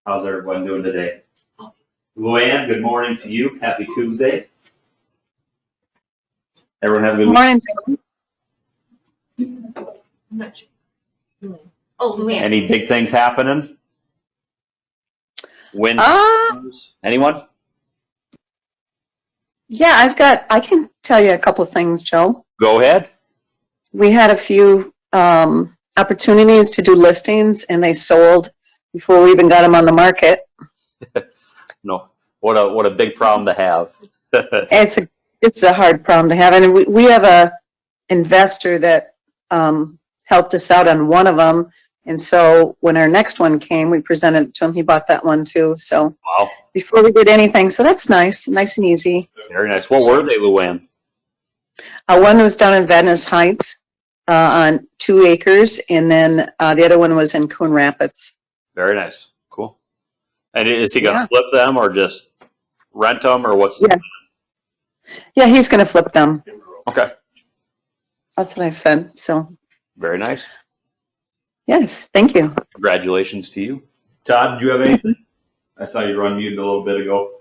How's everyone doing today? Luann, good morning to you. Happy Tuesday. Everyone have a good morning. I'm not sure. Oh, Luann. Any big things happening? When? Anyone? Yeah, I can tell you a couple of things, Joe. Go ahead. We had a few opportunities to do listings, and they sold before we even got them on the market. No. What a big problem to have. It's a hard problem to have, and we have a investor that helped us out on one of them, and so when our next one came, we presented it to him. He bought that one too. So Wow. before we did anything, so that's nice and easy. Very nice. What were they, Luann? One was down in Venice Heights on 2 acres, and then the other one was in Coon Rapids. Very nice. Cool. And is he going to flip them or just rent them, or what's the... Yeah, he's going to flip them. Okay. That's what I said. So Very nice. yes, thank you. Congratulations to you. Todd, did you have anything? I saw you run muted a little bit ago.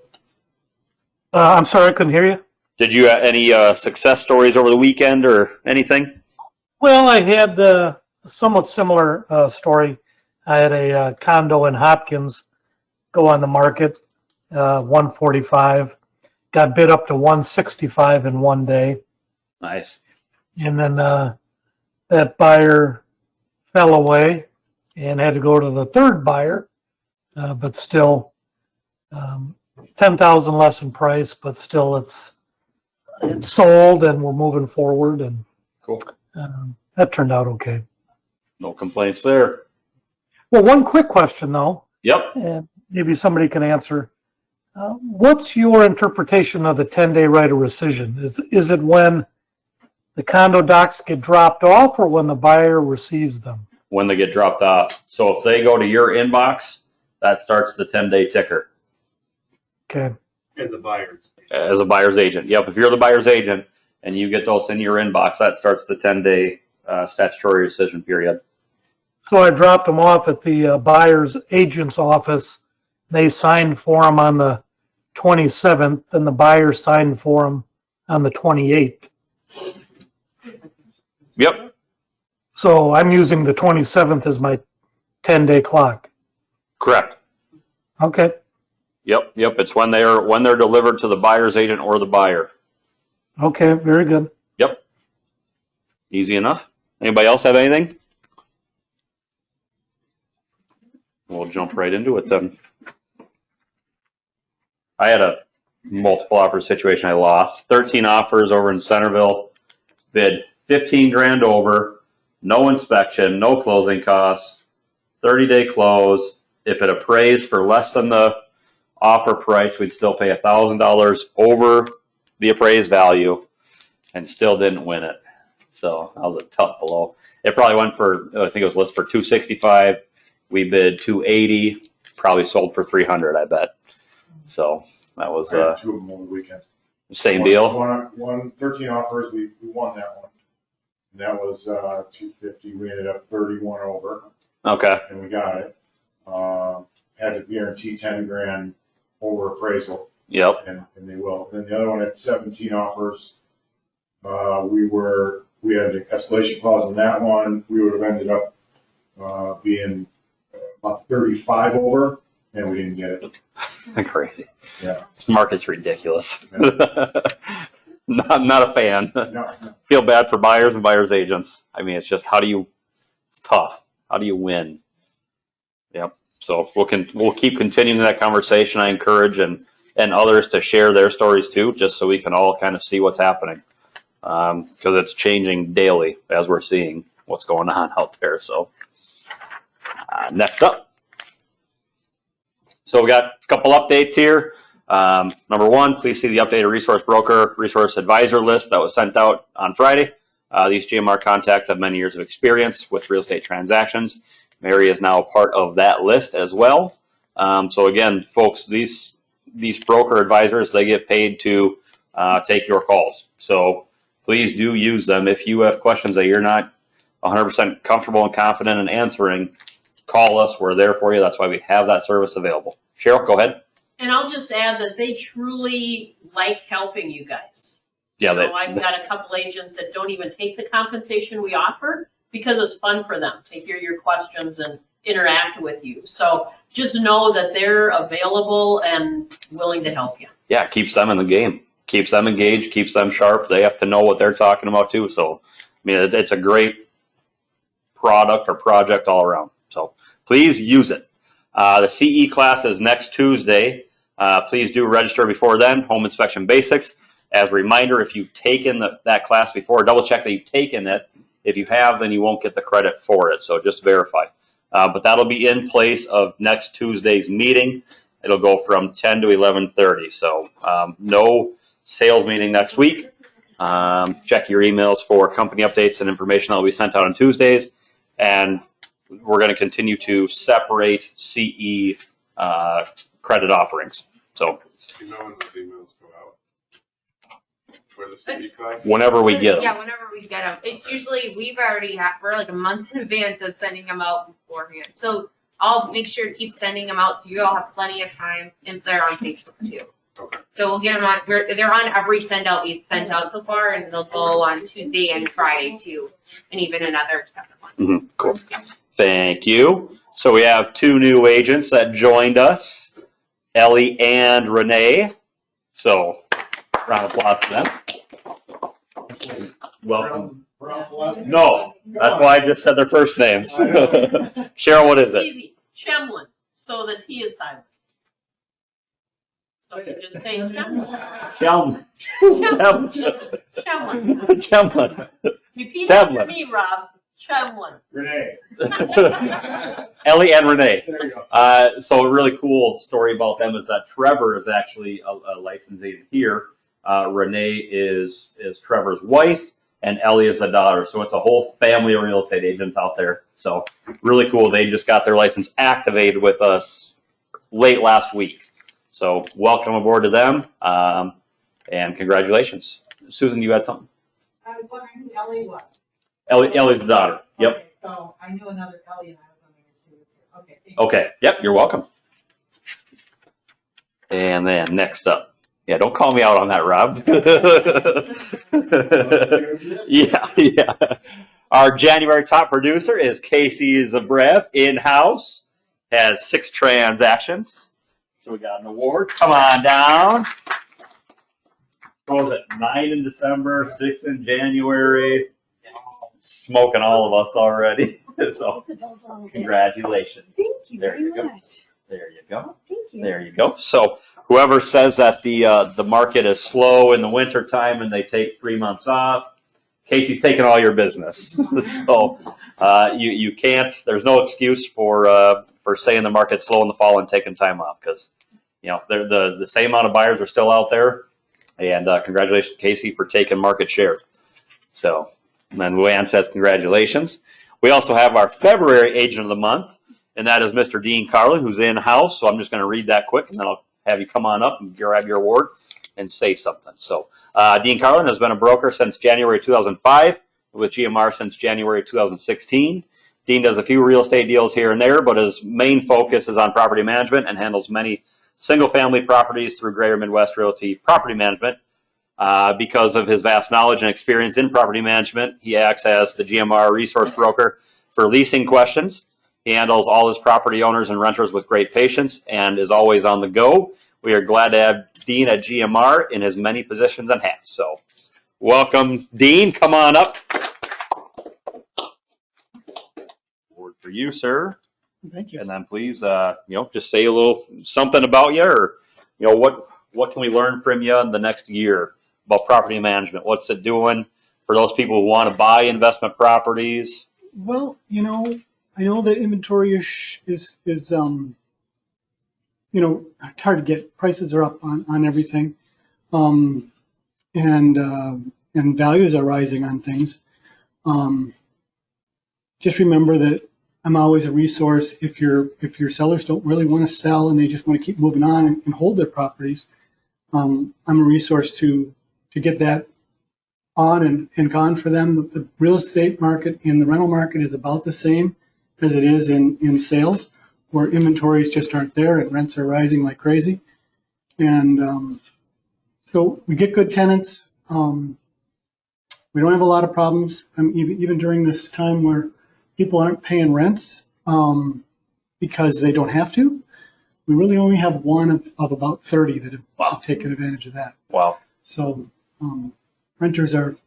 I'm sorry, I couldn't hear you. Did you have any success stories over the weekend or anything? Well, I had a somewhat similar story. I had a condo in Hopkins go on the market, 145, got bid up to 165 in one day. Nice. And then that buyer fell away and had to go to the third buyer, but still 10,000 less in price, but still it's sold and we're moving forward, and Cool. that turned out okay. No complaints there. Well, one quick question though, Yep. and maybe somebody can answer. What's your interpretation of the 10-day right of rescission? Is it when the condo docs get dropped off or when the buyer receives them? When they get dropped off. So if they go to your inbox, that starts the 10-day ticker. Okay. As a buyer's agent. Yep. If you're the buyer's agent and you get those in your inbox, that starts the 10-day statutory rescission period. So I dropped them off at the buyer's agent's office. They signed for them on the 27th, and the buyer signed for them on the 28th. Yep. So I'm using the 27th as my 10-day clock. Correct. Okay. Yep. It's when they're delivered to the buyer's agent or the buyer. Okay, very good. Yep. Easy enough. Anybody else have anything? We'll jump right into it then. I had a multiple offer situation I lost. 13 offers over in Centerville. Bid 15 grand over. No inspection, no closing costs. 30-day close. If it appraised for less than the offer price, we'd still pay $1,000 over the appraised value and still didn't win it. So that was a tough blow. It probably went for, I think it was listed for $265. We bid $280, probably sold for $300, I bet. So that was I had 2 of them over the weekend. Same deal. 13 offers, we won that one. And that was $250. We ended up 31 over. Okay. And we got it. Had to guarantee 10 grand over appraisal. Yep. And they will. Then the other one had 17 offers. We had an escalation clause on that one. We would have ended up being about 35 over, and we didn't get it. Crazy. Yeah. This market's ridiculous. Yeah. Not a fan. No. Feel bad for buyers and buyers agents. I mean, it's just it's tough. How do you win? Yep. So we'll keep continuing that conversation. I encourage and others to share their stories too, just so we can all kind of see what's happening. Because it's changing daily as we're seeing what's going on out there. So next up. So we got a couple updates here. Number one, please see the updated resource broker, resource advisor list that was sent out on Friday. These GMR contacts have many years of experience with real estate transactions. Mary is now a part of that list as well. So again, folks, these broker advisors, they get paid to take your calls. So please do use them. If you have questions that you're not 100% comfortable and confident in answering, call us. We're there for you. That's why we have that service available. Cheryl, go ahead. And I'll just add that they truly like helping you guys. Yeah, You know, I've got a couple agents that don't even take the compensation we offer because it's fun for them to hear your questions and interact with you. So just know that they're available and willing to help you. yeah, keeps them in the game, keeps them engaged, keeps them sharp. They have to know what they're talking about too. So, I mean, it's a great product or project all around. So please use it. The CE class is next Tuesday. Please do register before then. Home inspection basics. As a reminder, if you've taken that class before, double check that you've taken it. If you have, then you won't get the credit for it. So just verify. But that'll be in place of next Tuesday's meeting. It'll go from 10 to 11:30. So no sales meeting next week. Check your emails for company updates and information that will be sent out on Tuesdays. And we're going to continue to separate CE credit offerings. So You know when those emails go out? For the CE class? whenever we get them. Yeah, whenever we get them. It's usually, we're like a month in advance of sending them out beforehand. So I'll make sure to keep sending them out so you all have plenty of time, and they're on Facebook too. Okay. So we'll get them on, they're on every send out we've sent out so far, and they'll go on Tuesday and Friday too, and even another separate one. Cool. Thank you. So we have two new agents that joined us, Ellie and Renee. So round of applause to them. Welcome. Pronounce the last name? No, that's why I just said their first names. Cheryl, what is It's it? easy. Tjelmeland. So the T is silent. So you just say Tjelmeland. Tjelmeland. Tjelmeland. Repeat after Tjelmeland. me, Rob. Tjelmeland. Renee. Ellie and Renee. There you go. So a really cool story about them is that Trevor is actually a licensed agent here. Renee is Trevor's wife, and Ellie is the daughter. So it's a whole family of real estate agents out there. So really cool. They just got their license activated with us late last week. So welcome aboard to them, and congratulations. Susan, you had something? I was wondering who Ellie was. Ellie's the daughter. Yep. Okay, so I knew another Ellie and I was wondering if she was here. Okay. Thank you. Okay. Yep. You're welcome. And then next up. Yeah, don't call me out on that, Rob. Yeah. Our January top producer is Casey Zebrev, in-house, has 6 transactions. So we got an award. Come on down. What was it? 9 in December, 6 in January. Smoking all of us already. So congratulations. Thank you There very you go. much. There you go. Thank you. There you go. So whoever says that the market is slow in the winter time and they take 3 months off, Casey's taking all your business. So you can't. There's no excuse for saying the market's slow in the fall and taking time off, because the same amount of buyers are still out there. And congratulations, Casey, for taking market share. So and then Luann says congratulations. We also have our February agent of the month, and that is Mr. Dean Karlen, who's in-house. So I'm just going to read that quick, and then I'll have you come on up and grab your award and say something. So Dean Karlen has been a broker since January 2005, with GMR since January 2016. Dean does a few real estate deals here and there, but his main focus is on property management and handles many single-family properties through Greater Midwest Realty Property Management. Because of his vast knowledge and experience in property management, he acts as the GMR resource broker for leasing questions. He handles all his property owners and renters with great patience and is always on the go. We are glad to have Dean at GMR in his many positions and hats. So welcome, Dean. Come on up. Award for you, sir. Thank you. And then please, just say a little something about you, or, what can we learn from you in the next year about property management? What's it doing for those people who want to buy investment properties? Well, I know that inventory is hard to get. Prices are up on everything, and values are rising on things. Just remember that I'm always a resource if your sellers don't really want to sell and they just want to keep moving on and hold their properties. I'm a resource to get that on and gone for them. The real estate market and the rental market is about the same. as it is in sales, where inventories just aren't there and rents are rising like crazy. And so we get good tenants. We don't have a lot of problems, even during this time where people aren't paying rents because they don't have to. We really only have one of about 30 that have taken advantage of that. Wow. So renters are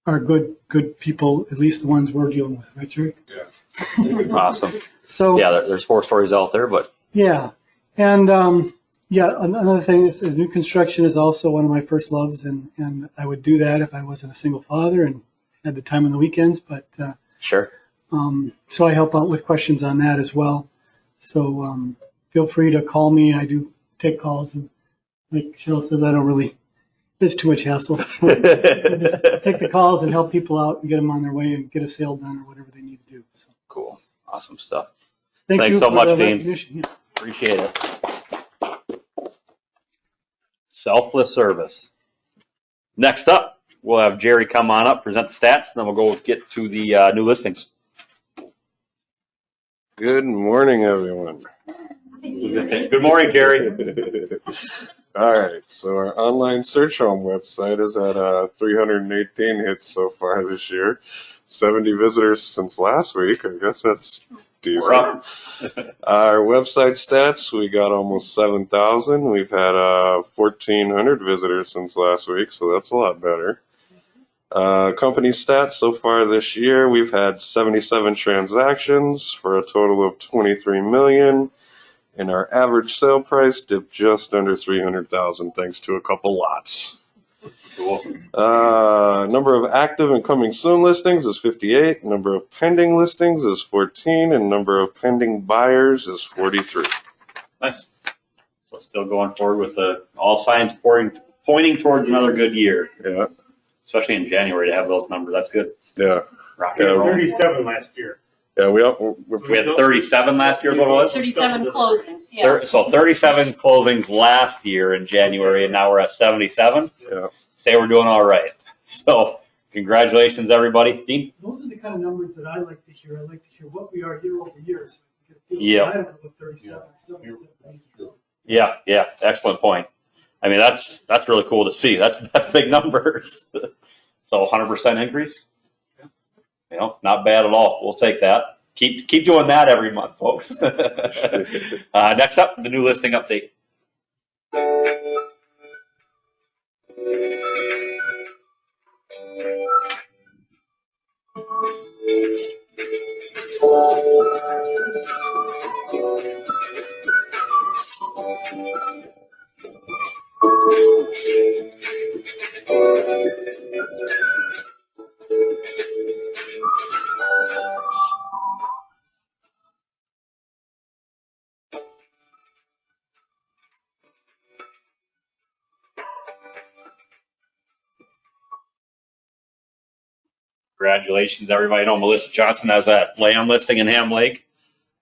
good people, at least the ones we're dealing with, right, Jerry? Yeah. Awesome. So Yeah, there's horror stories out there, but yeah, and another thing is new construction is also one of my first loves, and I would do that if I wasn't a single father and had the time on the weekends. But sure. so I help out with questions on that as well. So feel free to call me. I do take calls, and like Cheryl says, I don't really. It's too much hassle. Take the calls and help people out and get them on their way and get a sale done or whatever they need to do. So Cool. Awesome stuff. thanks Thanks so for much, the Dean. recognition. Yeah. Appreciate it. Selfless service. Next up, we'll have Jerry come on up, present the stats, and then we'll go get to the new listings. Good morning, everyone. Good morning, Jerry. All right, so our online search home website is at 318 hits so far this year. 70 visitors since last week. I guess that's decent. We're up. Our website stats, we got almost 7,000. We've had 1,400 visitors since last week, so that's a lot better. Company stats so far this year, we've had 77 transactions for a total of 23 million. And our average sale price dipped just under 300,000 thanks to a couple lots. Cool. Number of active and coming soon listings is 58. Number of pending listings is 14. And number of pending buyers is 43. Nice. So still going forward with all signs pointing towards another good year. Yeah. Especially in January to have those numbers. That's good. Yeah. Rocky and roll. 37 last year. Yeah, We had 37 last year is what it was? 37 closings, yeah. So 37 closings last year in January, and now we're at 77. Yeah. Say we're doing all right. So congratulations, everybody. Dean? Those are the kind of numbers that I like to hear. I like to hear what we are year over year. So I can get Yep. I don't know what 37, 77. Yeah. Excellent point. I mean, that's really cool to see. That's big numbers. So 100% increase. Not bad at all. We'll take that. Keep doing that every month, folks. Next up, the new listing update. Congratulations, everybody. I know Melissa Johnson has that land listing in Ham Lake,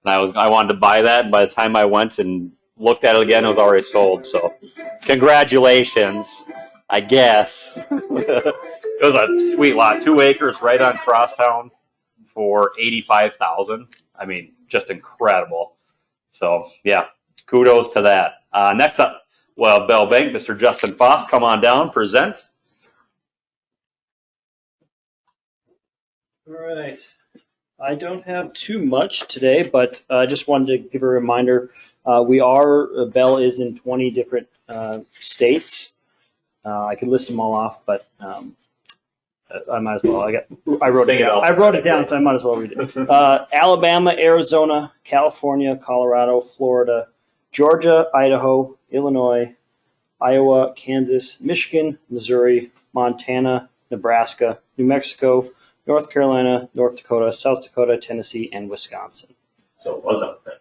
and I wanted to buy that. And by the time I went and looked at it again, it was already sold. So, congratulations, I guess. It was a sweet lot, 2 acres right on Crosstown for $85,000. I mean, just incredible. So, yeah, kudos to that. Next up, well, Bell Bank, Mr. Justus Foss, come on down, present. All right. I don't have too much today, but I just wanted to give a reminder. Bell is in 20 different states. I could list them all off, but I might as well. I wrote it down. I wrote it down, so I might as well read it. Alabama, Arizona, California, Colorado, Florida, Georgia, Idaho, Illinois, Iowa, Kansas, Michigan, Missouri, Montana, Nebraska, New Mexico, North Carolina, North Dakota, South Dakota, Tennessee, and Wisconsin. So it was up there.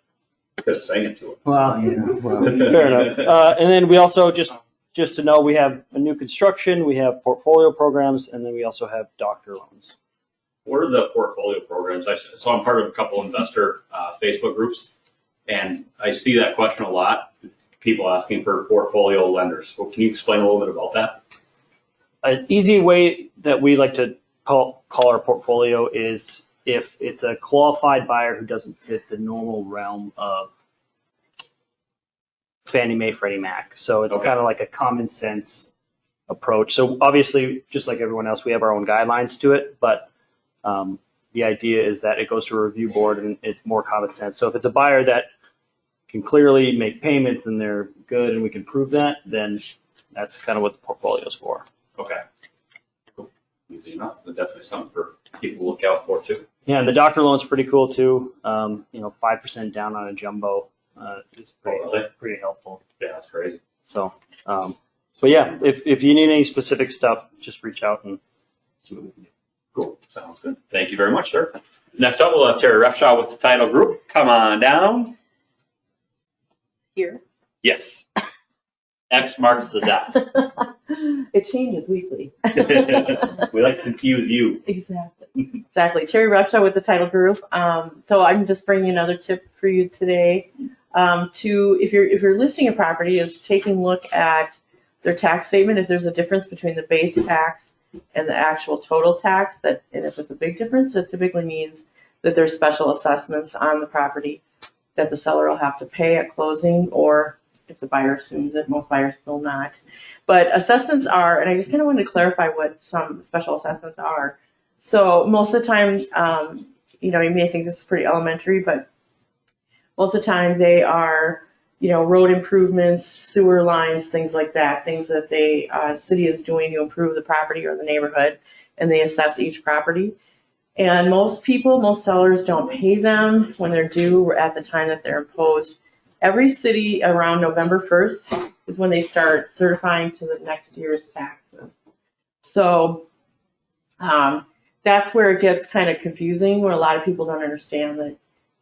Because sang it to us. Well, fair enough. And then we also, just to know, we have a new construction, we have portfolio programs, and then we also have doctor loans. What are the portfolio programs? So I'm part of a couple investor Facebook groups, and I see that question a lot. People asking for portfolio lenders. Well, can you explain a little bit about that? An easy way that we like to call our portfolio is if it's a qualified buyer who doesn't fit the normal realm of Fannie Mae, Freddie Mac. So it's Okay. kind of like a common sense approach. So obviously, just like everyone else, we have our own guidelines to it, but the idea is that it goes to a review board and it's more common sense. So if it's a buyer that can clearly make payments and they're good and we can prove that, then that's kind of what the portfolio is for. Okay. Cool. Easy enough. But definitely something for people to look out for too. Yeah, and the doctor loan's pretty cool too. 5% down on a jumbo is pretty helpful. Yeah, that's crazy. So, but yeah, if you need any specific stuff, just reach out and see what we can do. Cool. Sounds good. Thank you very much, sir. Next up, we'll have Terri Refshaw with the title group. Come on down. Here. Yes. X marks the dot. It changes weekly. We like to confuse you. Exactly. Terri Refshaw with the Title Group. So I'm just bringing another tip for you today. If you're listing a property, is taking a look at their tax statement. If there's a difference between the base tax and the actual total tax, and if it's a big difference, it typically means that there's special assessments on the property that the seller will have to pay at closing, or if the buyer assumes it, most buyers will not. But assessments are, and I just kind of wanted to clarify what some special assessments are. So most of the time, you may think this is pretty elementary, but most of the time they are, road improvements, sewer lines, things like that, things that the city is doing to improve the property or the neighborhood, and they assess each property. And most sellers don't pay them when they're due at the time that they're imposed. Every city around November 1st is when they start certifying to the next year's taxes. So that's where it gets kind of confusing, where a lot of people don't understand that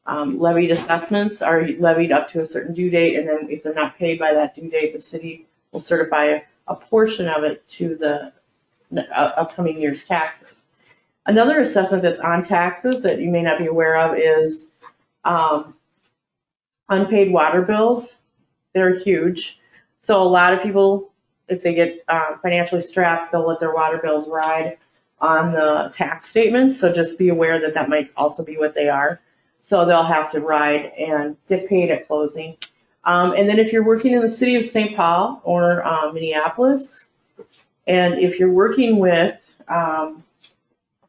levied assessments are levied up to a certain due date, and then if they're not paid by that due date, the city will certify a portion of it to the upcoming year's taxes. Another assessment that's on taxes that you may not be aware of is unpaid water bills. They're huge. So a lot of people, if they get financially strapped, they'll let their water bills ride on the tax statements. So just be aware that that might also be what they are. So they'll have to ride and get paid at closing. And then if you're working in the city of St. Paul or Minneapolis, and if you're working with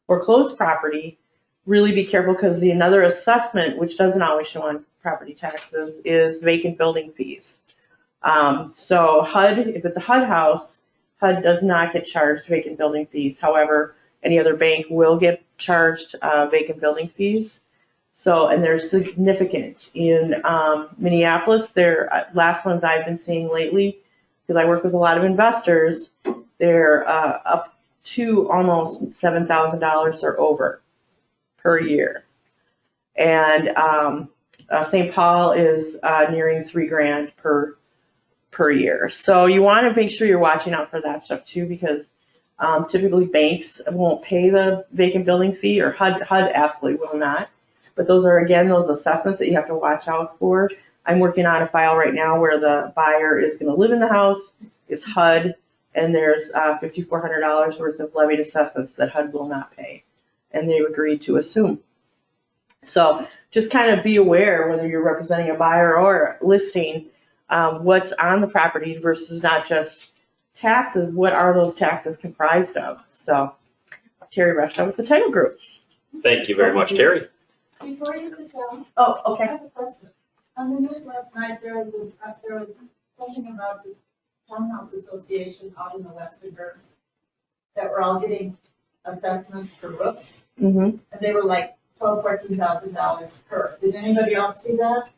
foreclosed property, really be careful, because another assessment, which doesn't always show on property taxes, is vacant building fees. So HUD, if it's a HUD house, HUD does not get charged vacant building fees. However, any other bank will get charged vacant building fees. So, and they're significant. In Minneapolis, they're last ones I've been seeing lately, because I work with a lot of investors, they're up to almost $7,000 or over per year. And St. Paul is nearing $3,000 per year. So you want to make sure you're watching out for that stuff too, because typically banks won't pay the vacant building fee, or HUD absolutely will not. But those are, again, those assessments that you have to watch out for. I'm working on a file right now where the buyer is going to live in the house. It's HUD, and there's $5,400 worth of levied assessments that HUD will not pay, and they've agreed to assume. So just kind of be aware, whether you're representing a buyer or listing, what's on the property versus not just taxes. What are those taxes comprised of? So Terri Refshaw with the Title Group. Thank you very much, Terri. Before you sit down, Oh, I okay. have a question. On the news last night, there was something about the townhouse association out in the Western Burbs that were all getting assessments for roofs, Mm-hmm. and they were like $12,000-$14,000 per. Did anybody else see that?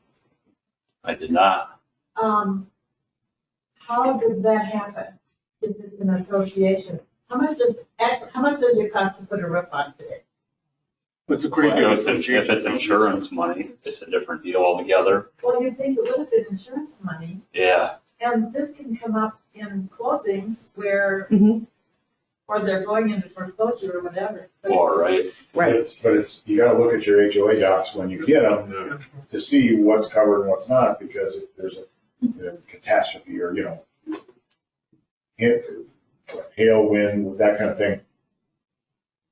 I did not. How did that happen? If it's an association, how much does it cost to put a roof on today? It's a great. If it's insurance money, it's a different deal altogether. Well, you'd think it would have been insurance money, Yeah. and this can come up in closings where, Mm-hmm. or they're going into foreclosure or whatever. But Or right. But it's, you gotta look at your HOA docs when you get them to see what's covered and what's not, because if there's a catastrophe or, hail, wind, that kind of thing,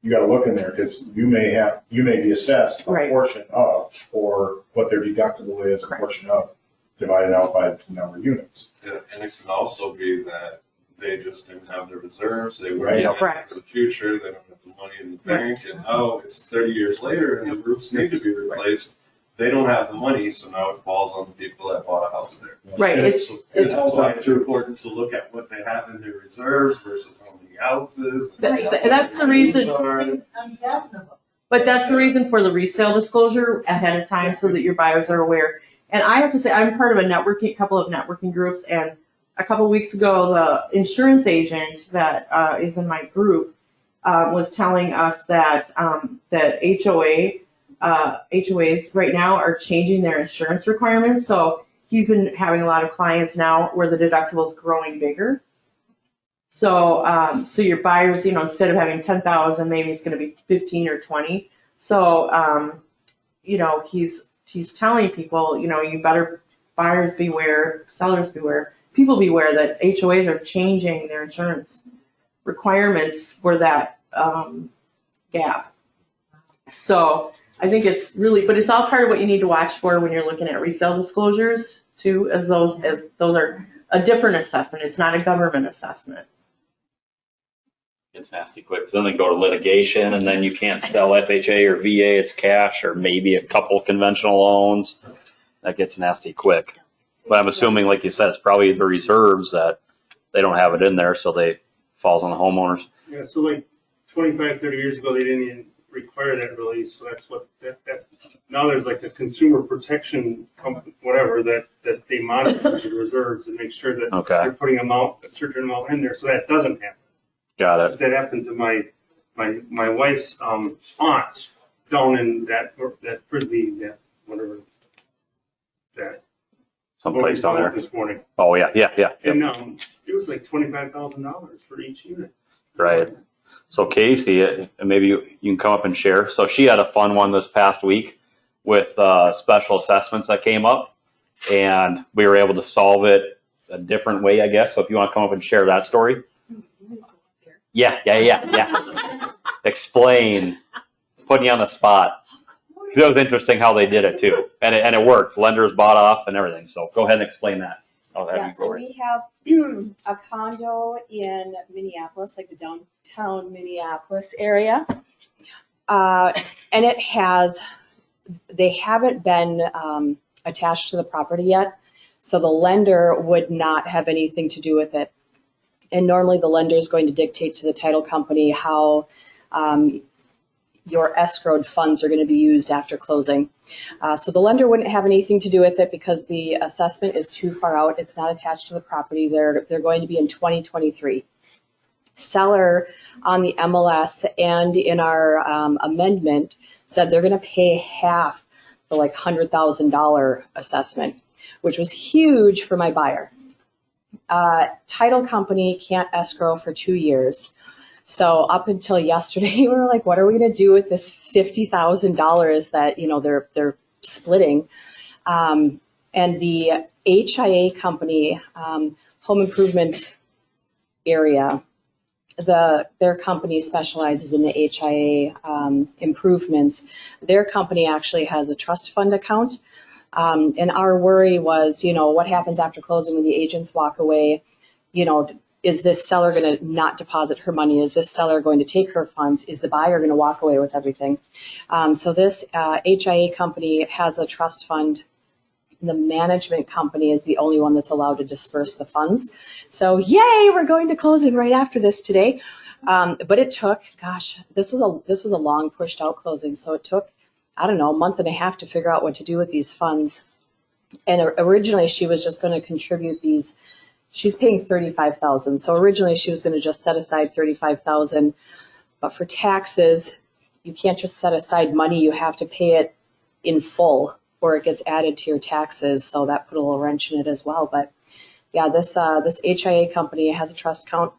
you gotta look in there, because you may be assessed a Right. portion of, or what their deductible is, a portion of, divided out by the number of units. Yeah, and it can also be that they just didn't have the reserves, they were Right. planning Correct. for the future, they don't have the money in the bank, and now it's 30 years later and the roofs need to be replaced. They don't have the money, so now it falls on the people that bought a house there. Right, it's, That's why it's important to look at what they have in their reserves versus how many houses. that's the reason, Unfathomable. but that's the reason for the resale disclosure ahead of time so that your buyers are aware. And I have to say, I'm part of a couple of networking groups, and a couple of weeks ago, the insurance agent that is in my group was telling us that that HOAs right now are changing their insurance requirements. So he's been having a lot of clients now where the deductible is growing bigger. So so your buyers, instead of having 10,000, maybe it's going to be 15 or 20. So he's telling people, you better, buyers beware, sellers beware, people beware that HOAs are changing their insurance requirements for that gap. So I think it's really, but it's all part of what you need to watch for when you're looking at resale disclosures too, as those are a different assessment. It's not a government assessment. It's nasty quick, because then they go to litigation, and then you can't sell FHA or VA, it's cash, or maybe a couple conventional loans. That gets nasty quick. But I'm assuming, like you said, it's probably the reserves that they don't have it in there, so they falls on the homeowners. Yeah, so like 25, 30 years ago, they didn't even require that release. So that's what that now there's like a consumer protection company, whatever, that they monitor the reserves and make sure that they're putting a certain amount in there, so that doesn't happen. Got it. Because that happens to my wife's aunt down in that Frisbee, that whatever that Someplace down there. this morning. Oh yeah. And it was like $25,000 for each unit. Right. So Casey, maybe you can come up and share. So she had a fun one this past week with special assessments that came up, and we were able to solve it a different way, I guess. So if you want to come up and share that story. Yeah. Explain. Putting you on the spot. It was interesting how they did it too, and it worked. Lenders bought off and everything. So go ahead and explain that. So we have a condo in Minneapolis, like the downtown Minneapolis area, and they haven't been attached to the property yet, so the lender would not have anything to do with it. And normally the lender is going to dictate to the title company how your escrowed funds are going to be used after closing. So the lender wouldn't have anything to do with it because the assessment is too far out. It's not attached to the property. They're going to be in 2023. Seller on the MLS and in our amendment said they're going to pay half the $100,000 assessment, which was huge for my buyer. Title company can't escrow for 2 years. So up until yesterday, we were like, what are we going to do with this $50,000 that, they're splitting? And the HIA company, home improvement area, their company specializes in the HIA improvements. Their company actually has a trust fund account. And our worry was, what happens after closing when the agents walk away? Is this seller going to not deposit her money? Is this seller going to take her funds? Is the buyer going to walk away with everything? So this HIA company has a trust fund. The management company is the only one that's allowed to disperse the funds. So yay, we're going to closing right after this today. But it took, this was a long pushed out closing. So it took, a month and a half to figure out what to do with these funds. And originally she was just going to contribute these. She's paying $35,000. So originally she was going to just set aside $35,000, but for taxes, you can't just set aside money. You have to pay it in full or it gets added to your taxes. So that put a little wrench in it as well. But yeah, this HIA company has a trust account.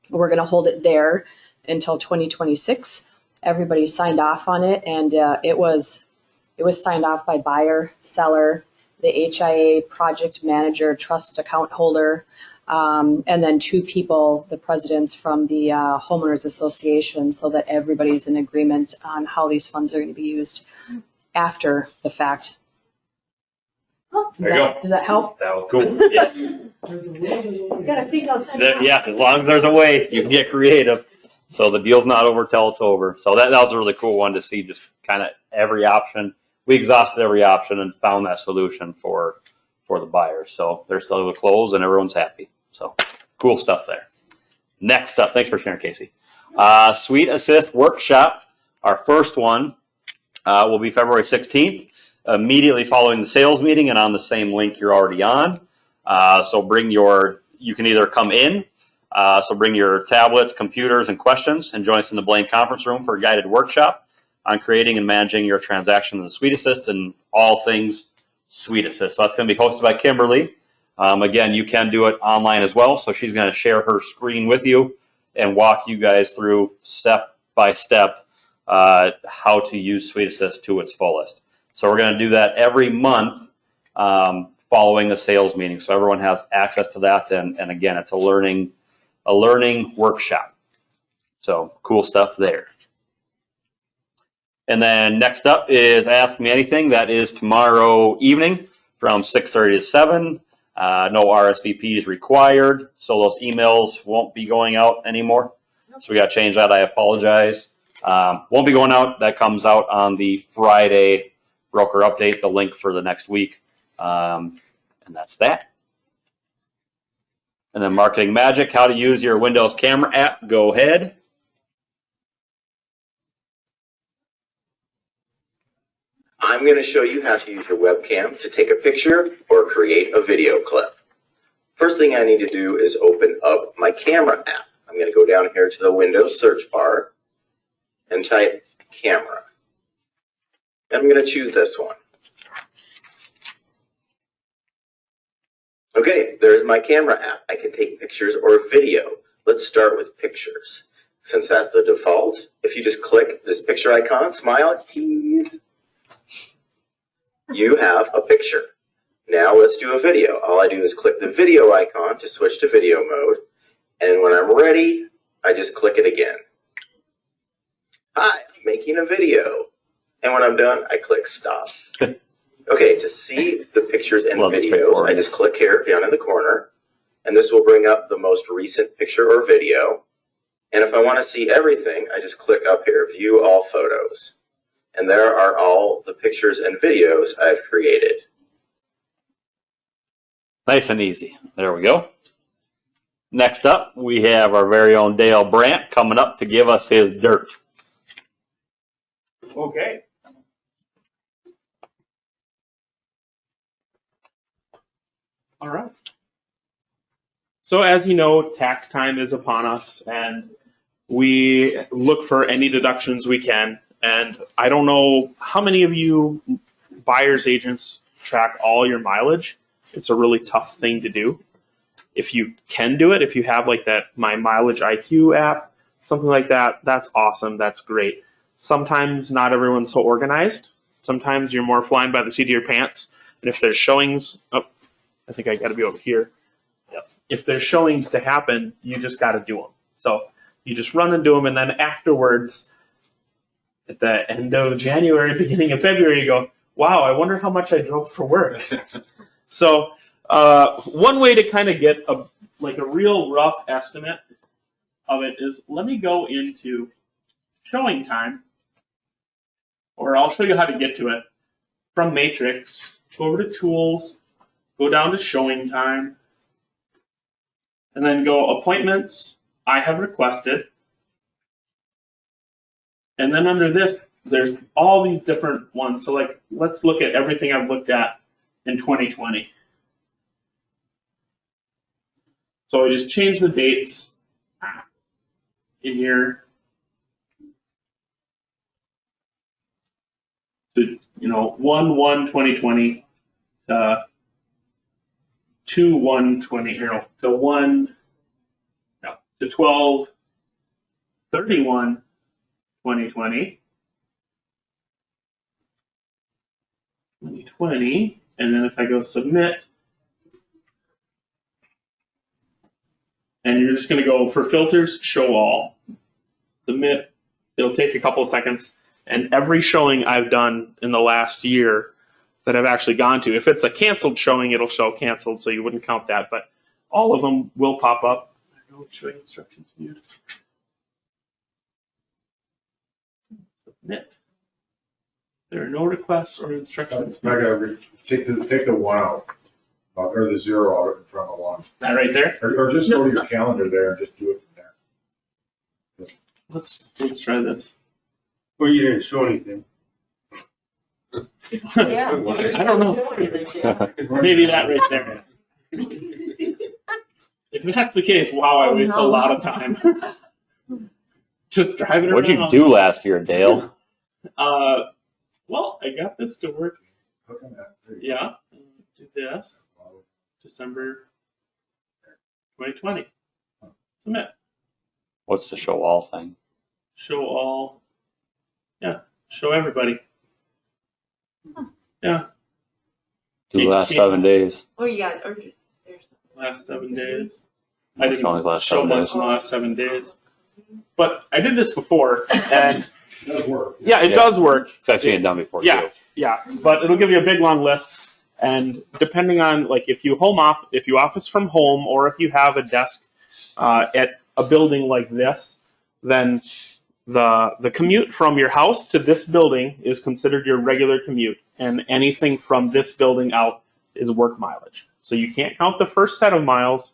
We're going to hold it there until 2026. Everybody signed off on it, and it was signed off by buyer, seller, the HIA project manager, trust account holder, and then 2 people, the presidents from the homeowners association, so that everybody's in agreement on how these funds are going to be used after the fact. There you go. Does that help? That was cool. Yeah. You got to think outside. Yeah, as long as there's a way, you can get creative. So the deal's not over till it's over. So that was a really cool one to see, just kind of every option. We exhausted every option and found that solution for the buyers. So they're still able to close and everyone's happy. So cool stuff there. Next up, thanks for sharing, Casey. Suite Assist Workshop, our first one will be February 16th, immediately following the sales meeting and on the same link you're already on. So you can either come in, so bring your tablets, computers, and questions and join us in the Blaine conference room for a guided workshop on creating and managing your transaction in the Suite Assist and all things Suite Assist. So that's going to be hosted by Kimberly. Again, you can do it online as well. So she's going to share her screen with you and walk you guys through step by step how to use Suite Assist to its fullest. So we're going to do that every month following a sales meeting. So everyone has access to that. And again, it's a learning workshop. So cool stuff there. And then next up is Ask Me Anything. That is tomorrow evening from 6:30 to 7. No RSVPs required. So those emails won't be going out anymore. So we got to change that. I apologize. Won't be going out. That comes out on the Friday broker update, the link for the next week. And that's that. And then Marketing Magic, how to use your Windows camera app. Go ahead. I'm going to show you how to use your webcam to take a picture or create a video clip. First thing I need to do is open up my camera app. I'm going to go down here to the Windows search bar and type camera. And I'm going to choose this one. Okay, there's my camera app. I can take pictures or video. Let's start with pictures. Since that's the default, if you just click this picture icon, smile, tease, you have a picture. Now let's do a video. All I do is click the video icon to switch to video mode. And when I'm ready, I just click it again. Hi, I'm making a video. And when I'm done, I click stop. Okay, to see the pictures and videos, I just click here down in the corner. And this will bring up the most recent picture or video. And if I want to see everything, I just click up here, view all photos. And there are all the pictures and videos I've created. Nice and easy. There we go. Next up, we have our very own Dale Brandt coming up to give us his dirt. Okay. All right. So as you know, tax time is upon us, and we look for any deductions we can. And I don't know how many of you buyer's agents track all your mileage. It's a really tough thing to do. If you can do it, if you have like that My Mileage IQ app, something like that, that's awesome. That's great. Sometimes not everyone's so organized. Sometimes you're more flying by the seat of your pants. And if there's showings, I think I got to be over here. Yep. If there's showings to happen, you just got to do them. So you just run and do them. And then afterwards, at the end of January, beginning of February, you go, wow, I wonder how much I drove for work. So one way to kind of get a real rough estimate of it is, let me go into showing time, or I'll show you how to get to it from Matrix. Go over to Tools, go down to Showing Time, and then go Appointments, I have requested. And then under this, there's all these different ones. So let's look at everything I've looked at in 2020. So I just change the dates in here to 1/1/2020 to 2/1/20 to 12/31/2020. 2020, and then if I go submit, And you're just going to go for filters, show all, submit. It'll take a couple of seconds. And every showing I've done in the last year that I've actually gone to, if it's a canceled showing, it'll show canceled, so you wouldn't count that. But all of them will pop up. Showing instructions viewed. Submit. There are no requests or instructions. I gotta take the one out, or the zero out in front of the one. That right there? Or just go to your calendar there and just do it from there. Let's try this. Or you didn't show anything. Yeah. I don't know. Maybe that right there. If that's the case, wow, I waste a lot of time. Just driving around. What'd you do last year, Dale? Well, I got this to work. Click on that. There you go. Yeah. Do this. December 2020. Submit. What's the show all thing? Show all. Yeah. Show everybody. Yeah. Do the last 7 days. Or you got, or just, there's. Last 7 days. I didn't didn't last show 7 much days. in the last 7 days. But I did this before, and It does work. yeah, it does work. Because I've seen it done before, Yeah, too. yeah, but it'll give you a big long list, and depending on like if you office from home, or if you have a desk at a building like this, then the commute from your house to this building is considered your regular commute, and anything from this building out is work mileage. So you can't count the first set of miles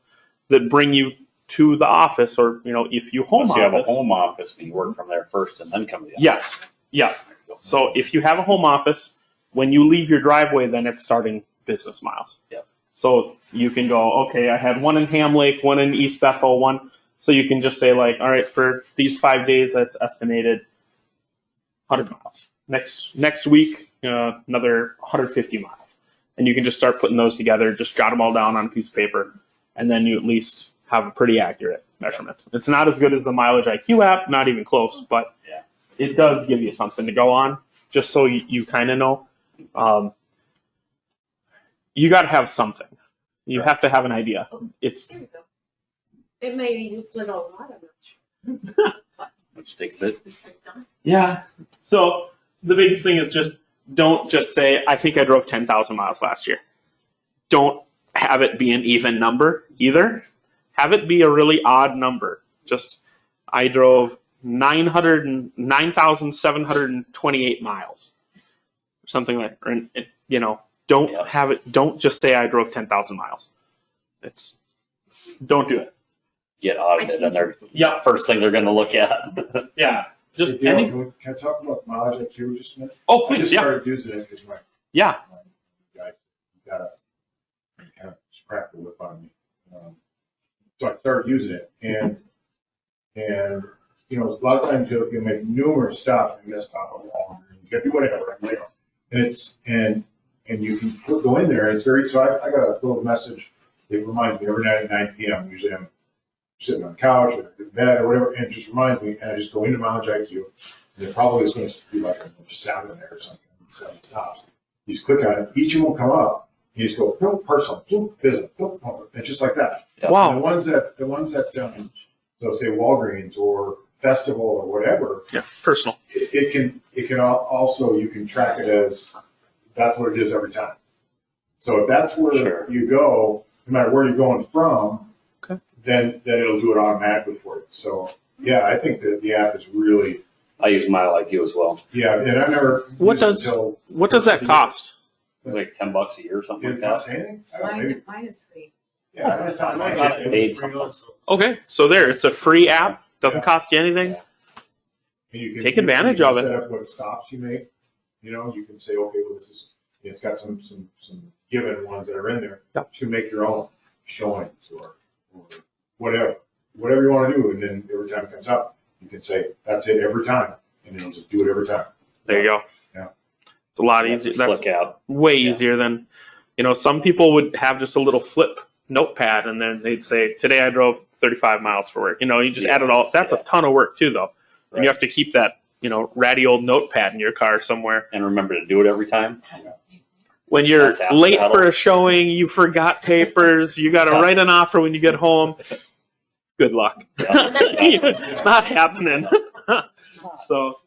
that bring you to the office, or if you home Unless you have a office. home office and you work from there first and then come to the office. Yes. Yeah. So if you have a home office, when you leave your driveway, then it's starting business miles. Yep. So you can go, okay, I had one in Ham Lake, one in East Bethel, one. So you can just say like, all right, for these 5 days, that's estimated 100 miles. Next week, another 150 miles. And you can just start putting those together, just jot them all down on a piece of paper, and then you at least have a pretty accurate measurement. It's not as good as the Mileage IQ app, not even close, but Yeah. it does give you something to go on, just so you kind of know. You got to have something. You have to have an idea. It's It may be just like a lot of much. Let's take a bit. yeah. So the biggest thing is just don't just say, I think I drove 10,000 miles last year. Don't have it be an even number either. Have it be a really odd number. Just, I drove 9,728 miles. Something like, or, don't Yeah. have it, don't just say I drove 10,000 miles. Don't do it. Get audited, and they're Yeah. first thing they're going to look at. Yeah. Just Hey, Dale, any. can I talk about Mileage IQ just a minute? Oh, I please. just Yeah. started using it because my Yeah. guy got a kind of scrap the whip on me. So I started using it, and a lot of times you'll make numerous stops and guess about a wall, and you can do whatever, and you can go in there, and it's very. So I got a little message that reminds me every night at 9 p.m. Usually I'm sitting on the couch or in bed or whatever, and it just reminds me, and I just go into Mileage IQ, and it probably is going to be like a 7 there or something, 7 stops. You just click on it, each of them will come up. You just go, boom, personal, boom, business, boom, boom, and just like that. Wow. And the ones that so say Walgreens or Festival or whatever, Yeah. Personal. it can also, you can track it as that's what it is every time. So if that's where Sure. you go, no matter where you're going from, Okay. then it'll do it automatically for you. So yeah, I think that the app is really, I use Mile IQ as well. yeah, and I've never What used it does until that cost? It's like $10 a year or something Didn't like cost that. anything. I don't know, maybe, Mine is free. yeah, I thought I it thought it paid Free something. also. Okay. So there, it's a free app. Doesn't cost you anything. And you can Take advantage of it. Set up what stops you make. You can say, okay, well, this is. It's got some given ones that are in there. Yep. To make your own showings or whatever you want to do, and then every time it comes up, you can say that's it every time, and it'll just do it every time. There you go. Yeah. It's a lot That's a easier. That's slick app. way easier than, some people would have just a little flip notepad, and then they'd say, today I drove 35 miles for work. You just add it all. That's a ton of work too, though. And you have to keep that, ratty old notepad in your car somewhere. And remember to do it every time. When you're That's half the late battle. for a showing, you forgot papers, you got to Yeah. write an offer when you get home. good luck. Not happening. So,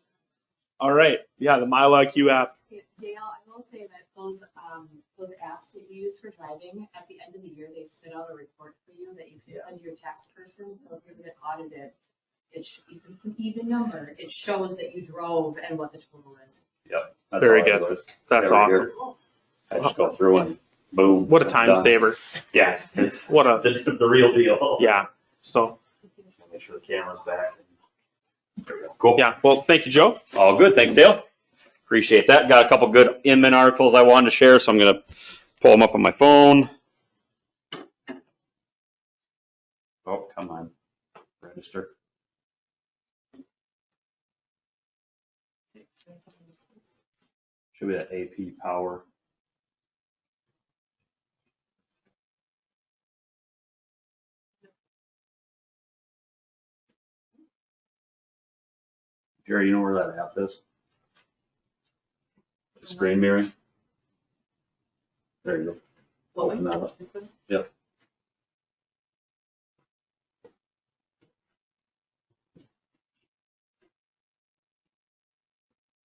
all right. Yeah, the Mile IQ app. Dale, I will say that those apps that you use for driving, at the end of the year, they spit out a report for you that you can send to your tax person. So if you're going to get audited, if it's an even number, it shows that you drove and what the total is. Yep. Very good. That's awesome. I just go through and boom. What a time done. saver. Yes. It's What a, the real deal. yeah. So, Make sure the camera's back. There we go. Cool. yeah. Well, thank you, Joe. All good. Thanks, Dale. Appreciate that. Got a couple good Inman articles I wanted to share, so I'm going to pull them up on my phone. Oh, come on. Register. Should be that AP power. Jerry, you know where that app is? Screen mirroring. There you go. Open that up. Yep.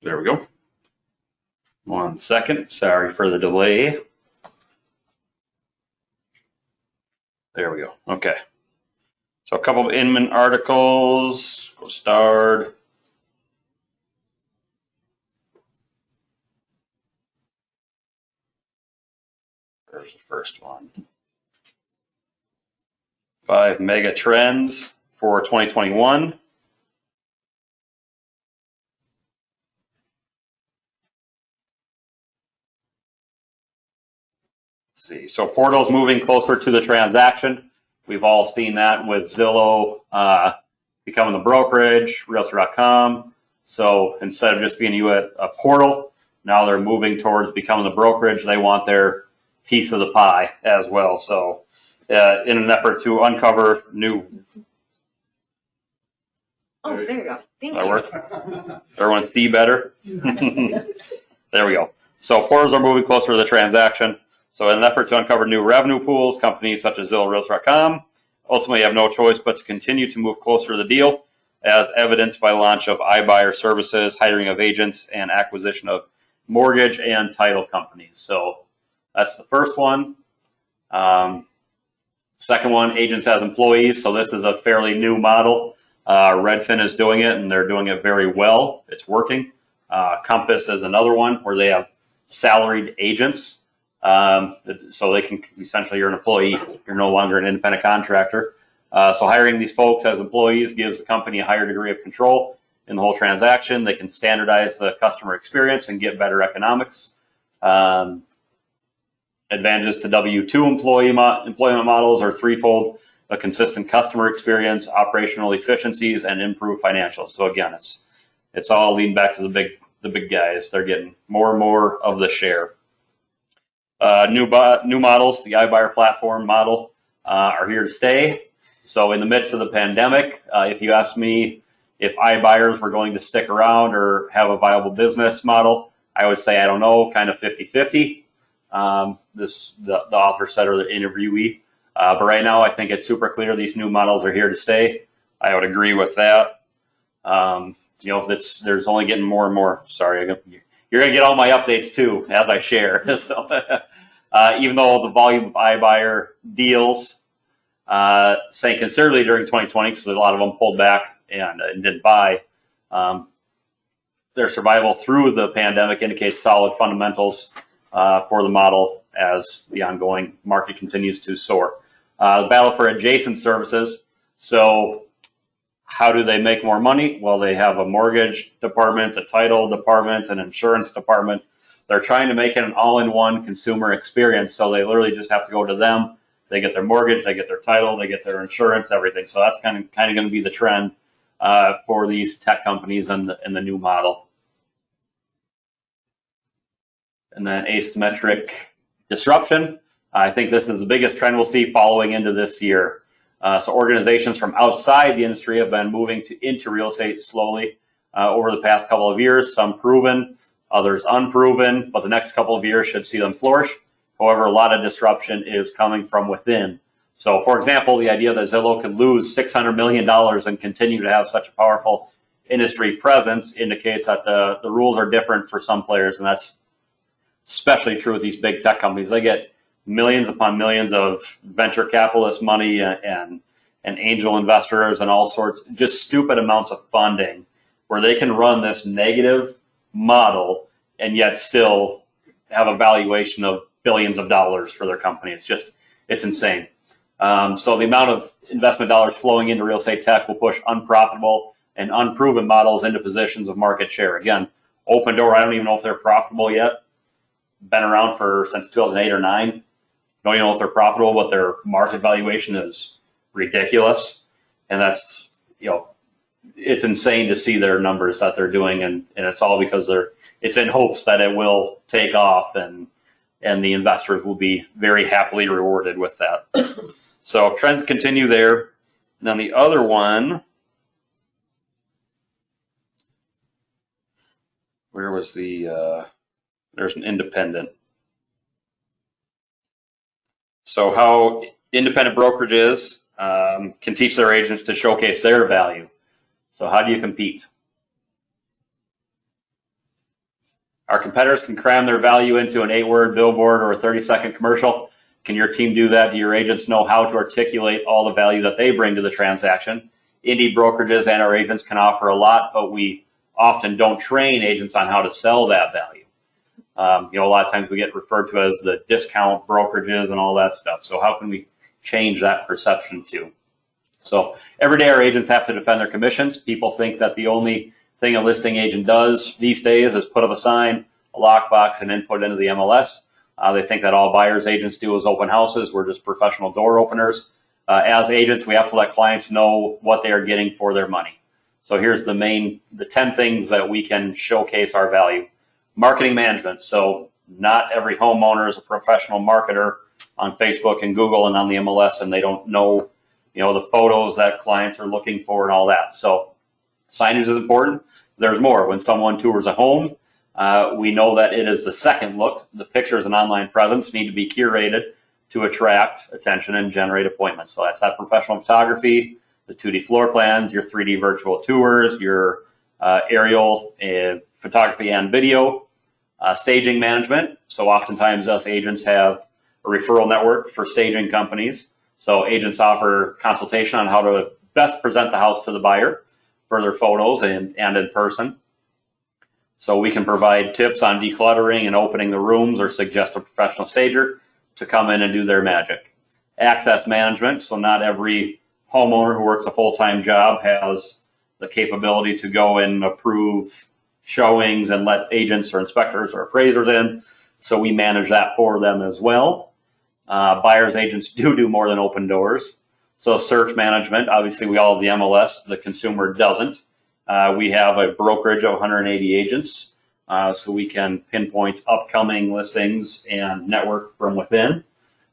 There we go. 1 second. Sorry for the delay. There we go. Okay. So a couple of Inman articles. Go start. There's the first one. 5 mega trends for 2021. Let's see. So portals moving closer to the transaction. We've all seen that with Zillow becoming the brokerage, Realtor.com. So instead of just being a portal, now they're moving towards becoming the brokerage. They want their piece of the pie as well. So in an effort to uncover new... Oh, there you go. Thank That you. work? Everyone see better? There we go. So portals are moving closer to the transaction. So in an effort to uncover new revenue pools, companies such as Zillow, Realtor.com ultimately have no choice but to continue to move closer to the deal, as evidenced by the launch of iBuyer services, hiring of agents, and acquisition of mortgage and title companies. So that's the first one. Second one, agents as employees. So this is a fairly new model. Redfin is doing it, and they're doing it very well. It's working. Compass is another one where they have salaried agents. So they can essentially, you're an employee. You're no longer an independent contractor. So hiring these folks as employees gives the company a higher degree of control in the whole transaction. They can standardize the customer experience and get better economics. Advantages to W-2 employment models are threefold: a consistent customer experience, operational efficiencies, and improved financials. So again, it's all leading back to the big guys. They're getting more and more of the share. New models, the iBuyer platform model, are here to stay. So in the midst of the pandemic, if you ask me if iBuyers were going to stick around or have a viable business model, I would say I don't know, kind of 50-50. The author said, or the interviewee. But right now, I think it's super clear these new models are here to stay. I would agree with that. There's only getting more and more. Sorry, you're going to get all my updates too as I share. So, even though the volume of iBuyer deals sank considerably during 2020, because a lot of them pulled back and didn't buy, their survival through the pandemic indicates solid fundamentals for the model as the ongoing market continues to soar. The battle for adjacent services. So how do they make more money? Well, they have a mortgage department, a title department, an insurance department. They're trying to make it an all-in-one consumer experience. So they literally just have to go to them. They get their mortgage, they get their title, they get their insurance, everything. So that's kind of going to be the trend for these tech companies in the new model. And then asymmetric disruption. I think this is the biggest trend we'll see following into this year. So organizations from outside the industry have been moving into real estate slowly over the past couple of years, some proven, others unproven, but the next couple of years should see them flourish. However, a lot of disruption is coming from within. So, for example, the idea that Zillow could lose $600 million and continue to have such a powerful industry presence indicates that the rules are different for some players, and that's especially true with these big tech companies. They get millions upon millions of venture capitalist money and angel investors and all sorts, just stupid amounts of funding where they can run this negative model and yet still have a valuation of billions of dollars for their company. It's insane. So the amount of investment dollars flowing into real estate tech will push unprofitable and unproven models into positions of market share. Again, Open Door, I don't even know if they're profitable yet. Been around since 2008 or 9. Don't even know if they're profitable, but their market valuation is ridiculous. And that's, it's insane to see their numbers that they're doing. And it's all because it's in hopes that it will take off and the investors will be very happily rewarded with that. So trends continue there. And then the other one, where was there's an independent. So how independent brokerages can teach their agents to showcase their value. So how do you compete? Our competitors can cram their value into an 8-word billboard or a 30-second commercial. Can your team do that? Do your agents know how to articulate all the value that they bring to the transaction? Indie brokerages and our agents can offer a lot, but we often don't train agents on how to sell that value. A lot of times we get referred to as the discount brokerages and all that stuff. So how can we change that perception too? So every day our agents have to defend their commissions. People think that the only thing a listing agent does these days is put up a sign, a lockbox, and input into the MLS. They think that all buyers agents do is open houses. We're just professional door openers. As agents, we have to let clients know what they are getting for their money. So here's the 10 things that we can showcase our value. Marketing management. So not every homeowner is a professional marketer on Facebook and Google and on the MLS, and they don't know, the photos that clients are looking for and all that. So signage is important. There's more. When someone tours a home, we know that it is the second look. The pictures and online presence need to be curated to attract attention and generate appointments. So that's that professional photography, the 2D floor plans, your 3D virtual tours, your aerial photography and video, staging management. So oftentimes us agents have a referral network for staging companies. So agents offer consultation on how to best present the house to the buyer, further photos and in person. So we can provide tips on decluttering and opening the rooms or suggest a professional stager to come in and do their magic. Access management. So not every homeowner who works a full-time job has the capability to go and approve showings and let agents or inspectors or appraisers in. So we manage that for them as well. Buyers agents do more than open doors. So search management, obviously we all have the MLS, the consumer doesn't. We have a brokerage of 180 agents, so we can pinpoint upcoming listings and network from within.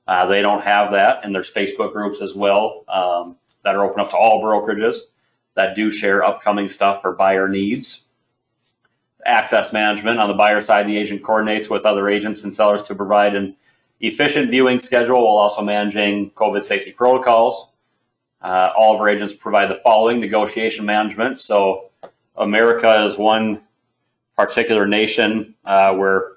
They don't have that, and there's Facebook groups as well that are open up to all brokerages that do share upcoming stuff for buyer needs. Access management, on the buyer side, the agent coordinates with other agents and sellers to provide an efficient viewing schedule while also managing COVID safety protocols. All of our agents provide the following: negotiation management. So America is one particular nation where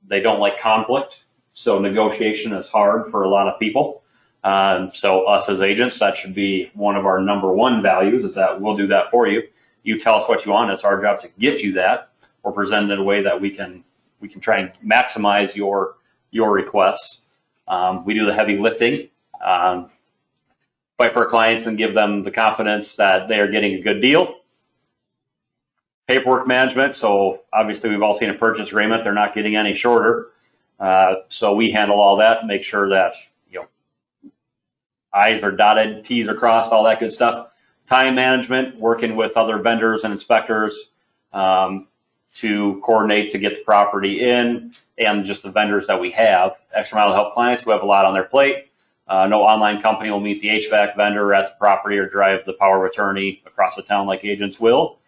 they don't like conflict. So negotiation is hard for a lot of people. So us as agents, that should be one of our number one values, is that we'll do that for you. You tell us what you want. It's our job to get you that, or present it in a way that we can try and maximize your requests. We do the heavy lifting. Fight for our clients and give them the confidence that they are getting a good deal. Paperwork management. So obviously we've all seen a purchase agreement. They're not getting any shorter. So we handle all that and make sure that I's are dotted, T's are crossed, all that good stuff. Time management, working with other vendors and inspectors to coordinate to get the property in, and just the vendors that we have. Extra mile help clients who have a lot on their plate. No online company will meet the HVAC vendor at the property or drive the power of attorney across the town like agents will.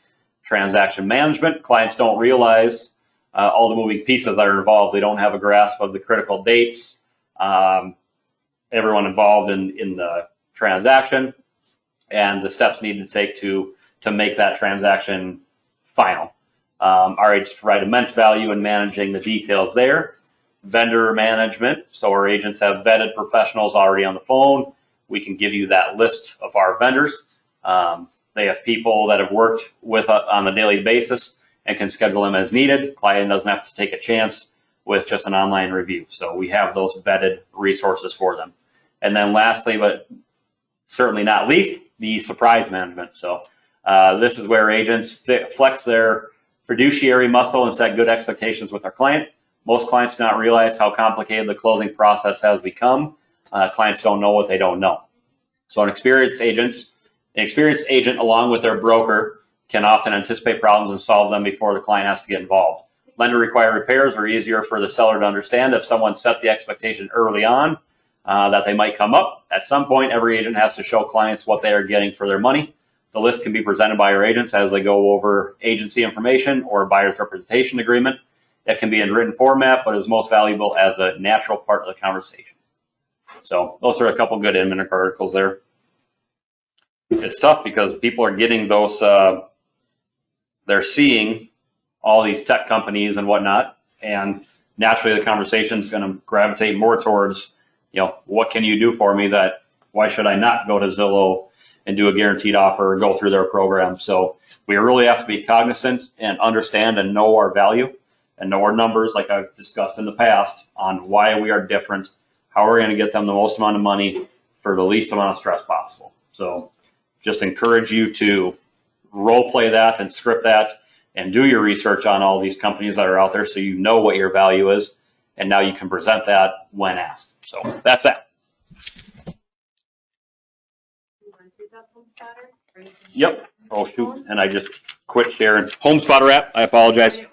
Transaction management. Clients don't realize all the moving pieces that are involved. They don't have a grasp of the critical dates. everyone involved in the transaction and the steps needed to take to make that transaction final. Our agents provide immense value in managing the details there. Vendor management, so our agents have vetted professionals already on the phone. We can give you that list of our vendors. They have people that have worked with on a daily basis and can schedule them as needed. Client doesn't have to take a chance with just an online review. So we have those vetted resources for them. And then lastly, but certainly not least, the surprise management. So this is where agents flex their fiduciary muscle and set good expectations with our client. Most clients do not realize how complicated the closing process has become. Clients don't know what they don't know. So an experienced agent along with their broker can often anticipate problems and solve them before the client has to get involved. Lender required repairs are easier for the seller to understand if someone set the expectation early on that they might come up. At some point, every agent has to show clients what they are getting for their money. The list can be presented by our agents as they go over agency information or a buyer's representation agreement. It can be in written format, but is most valuable as a natural part of the conversation. So those are a couple good Inman articles there. It's tough because people are getting those, they're seeing all these tech companies and whatnot, and naturally the conversation is going to gravitate more towards, what can you do for me that, why should I not go to Zillow and do a guaranteed offer or go through their program? So we really have to be cognizant and understand and know our value and know our numbers, like I've discussed in the past, on why we are different, how we're going to get them the most amount of money for the least amount of stress possible. So just encourage you to role play that and script that and do your research on all these companies that are out there so you know what your value is, and now you can present that when asked. So that's that. Yep. Oh, shoot. And I just quit sharing. Homespotter app. I apologize. Let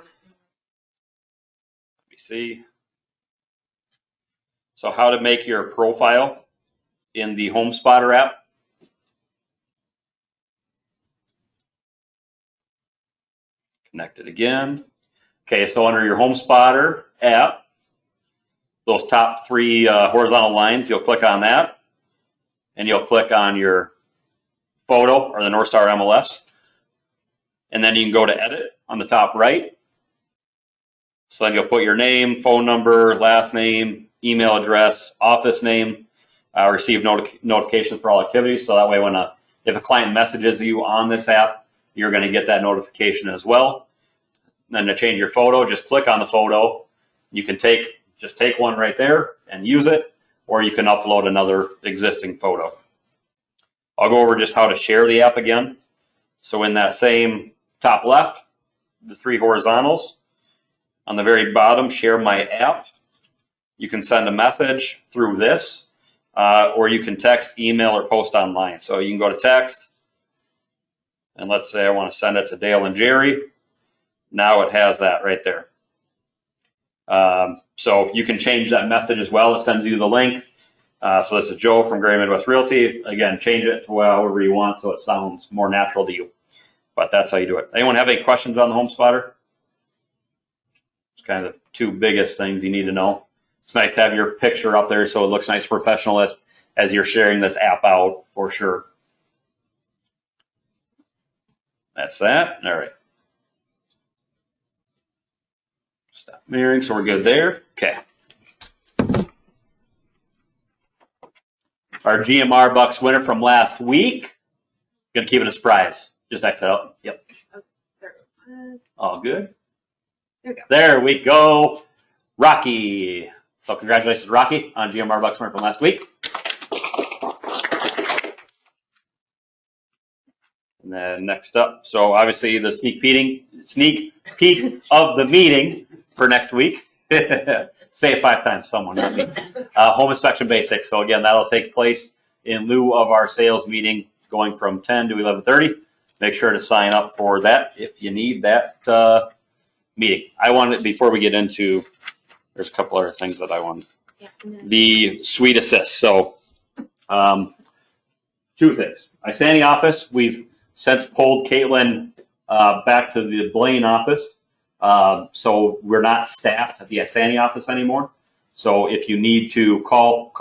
me see. So how to make your profile in the Homespotter app. Connect it again. Okay, so under your Homespotter app, those top three horizontal lines, you'll click on that, and you'll click on your photo or the North Star MLS, and then you can go to edit on the top right. So then you'll put your name, phone number, last name, email address, office name, receive notifications for all activities. So that way if a client messages you on this app, you're going to get that notification as well. Then to change your photo, just click on the photo. You can just take one right there and use it, or you can upload another existing photo. I'll go over just how to share the app again. So in that same top left, the three horizontals, on the very bottom, share my app. You can send a message through this, or you can text, email, or post online. So you can go to text, and let's say I want to send it to Dale and Jerry. Now it has that right there. So you can change that message as well. It sends you the link. So this is Joe from Great Midwest Realty. Again, change it to however you want so it sounds more natural to you. But that's how you do it. Anyone have any questions on the Homespotter? It's kind of the two biggest things you need to know. It's nice to have your picture up there so it looks nice professional as you're sharing this app out, for sure. That's that. All right. Stop mirroring, so we're good there. Okay. Our GMR Bucks winner from last week. Gonna keep it a surprise. Just exit out. Yep. All good. There we go. Rocci. So congratulations, Rocci, on GMR Bucks winner from last week. And then next up, so obviously the sneak peek of the meeting for next week. Say it 5 times, someone, not me. Home inspection basics. So again, that'll take place in lieu of our sales meeting going from 10 to 11:30. Make sure to sign up for that if you need that meeting. I wanted, before we get into, there's a couple other things that I want. Yeah, the Suite Assist. So 2 things. Isanti office, we've since pulled Caitlin back to the Blaine office. So we're not staffed at the Isanti office anymore. So if you need to call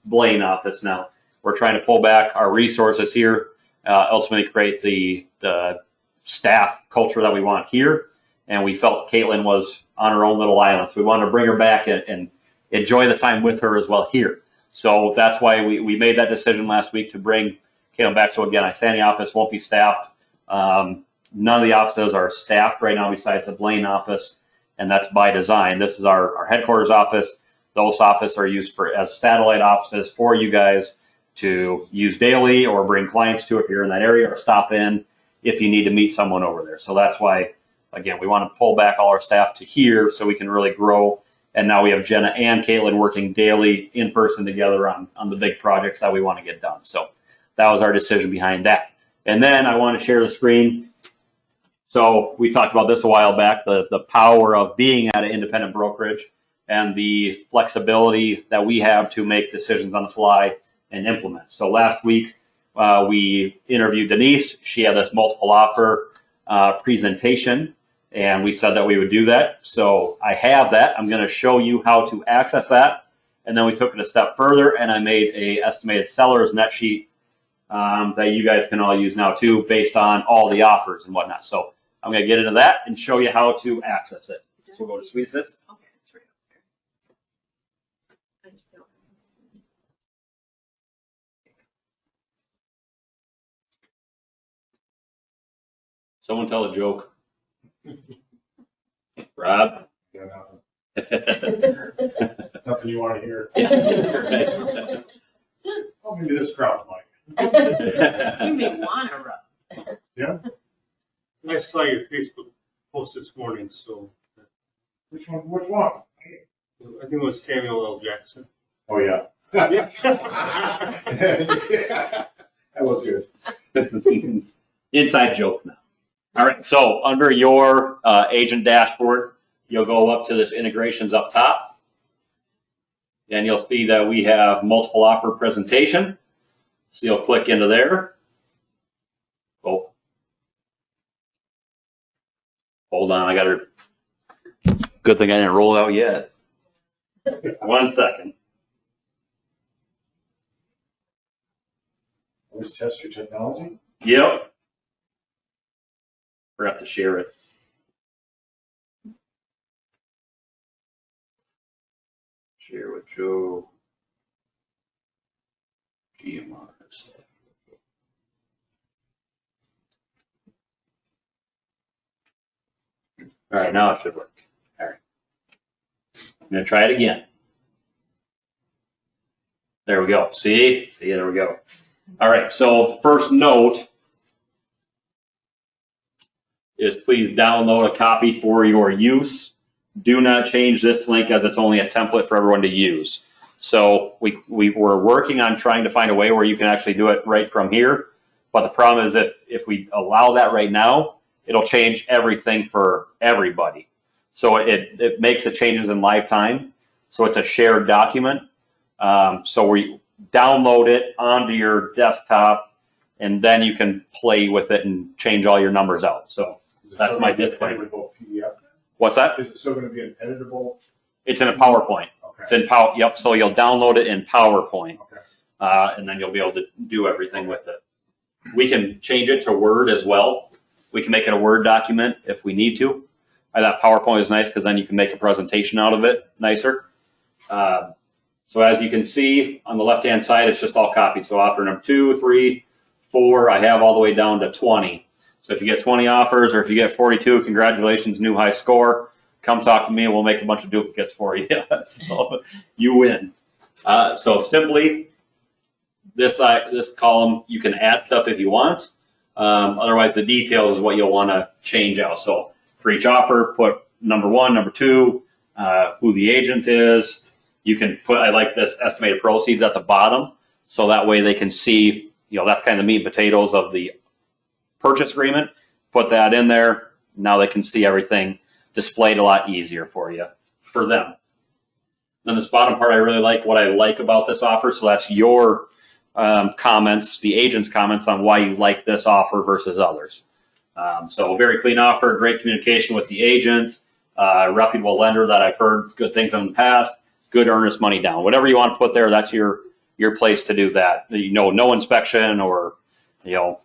Blaine office now. We're trying to pull back our resources here, ultimately create the staff culture that we want here. And we felt Caitlin was on her own little island. So we wanted to bring her back and enjoy the time with her as well here. So that's why we made that decision last week to bring Caitlin back. So again, Isanti office won't be staffed. None of the offices are staffed right now besides the Blaine office, and that's by design. This is our headquarters office. Those offices are used as satellite offices for you guys to use daily or bring clients to if you're in that area, or stop in if you need to meet someone over there. So that's why, again, we want to pull back all our staff to here so we can really grow. And now we have Jenna and Caitlin working daily in person together on the big projects that we want to get done. So that was our decision behind that. And then I want to share the screen. So we talked about this a while back, the power of being at an independent brokerage and the flexibility that we have to make decisions on the fly and implement. So last week, we interviewed Denise. She had this multiple offer presentation, and we said that we would do that. So I have that. I'm going to show you how to access that. And then we took it a step further, and I made a estimated seller's net sheet that you guys can all use now too, based on all the offers and whatnot. So I'm going to get into that and show you how to access it. So we'll go to Sweet Assist. Okay, it's right up there. I just don't. Someone tell a joke. Rob? Yeah, nothing you want to hear. Oh, maybe this crowd might. You may want to rub. Yeah? I saw your Facebook post this morning, so Which one? Which one? I think it was Samuel L. Jackson. Oh, yeah. Yeah. That was good. Inside joke now. All right, so under your agent dashboard, you'll go up to this integrations up top, and you'll see that we have multiple offer presentation. So you'll click into there. Oh, hold on, I got her. Good thing I didn't roll it out yet. 1 second. Always test your technology. Yep. Forgot to share it. Share with Joe. GMR stuff. All right, now it should work. All right. I'm going to try it again. There we go. See, there we go. All right, so first note is please download a copy for your use. Do not change this link as it's only a template for everyone to use. So we were working on trying to find a way where you can actually do it right from here. But the problem is if we allow that right now, it'll change everything for everybody. So it makes the changes in live time. So it's a shared document. So we download it onto your desktop, and then you can play with it and change all your numbers out. So that's my disclaimer. PDF? What's that? Is it still going to be an editable? It's in a PowerPoint. Okay. It's in Power. Yep. So you'll download it in PowerPoint, Okay. And then you'll be able to do everything with it. We can change it to Word as well. We can make it a Word document if we need to. That PowerPoint is nice because then you can make a presentation out of it nicer. So as you can see on the left-hand side, it's just all copied. So offer number 2, 3, 4, I have all the way down to 20. So if you get 20 offers or if you get 42, congratulations, new high score. Come talk to me and we'll make a bunch of duplicates for you. So you win. So simply, this column, you can add stuff if you want. Otherwise, the details is what you'll want to change out. So for each offer, put number 1, number 2, who the agent is. You can put, I like this estimated proceeds at the bottom. So that way they can see, that's kind of the meat and potatoes of the purchase agreement. Put that in there. Now they can see everything displayed a lot easier for them. Then this bottom part I really like, what I like about this offer. So that's your comments, the agent's comments on why you like this offer versus others. So a very clean offer, great communication with the agent, reputable lender that I've heard good things in the past, good earnest money down. Whatever you want to put there, that's your your place to do that. No inspection or,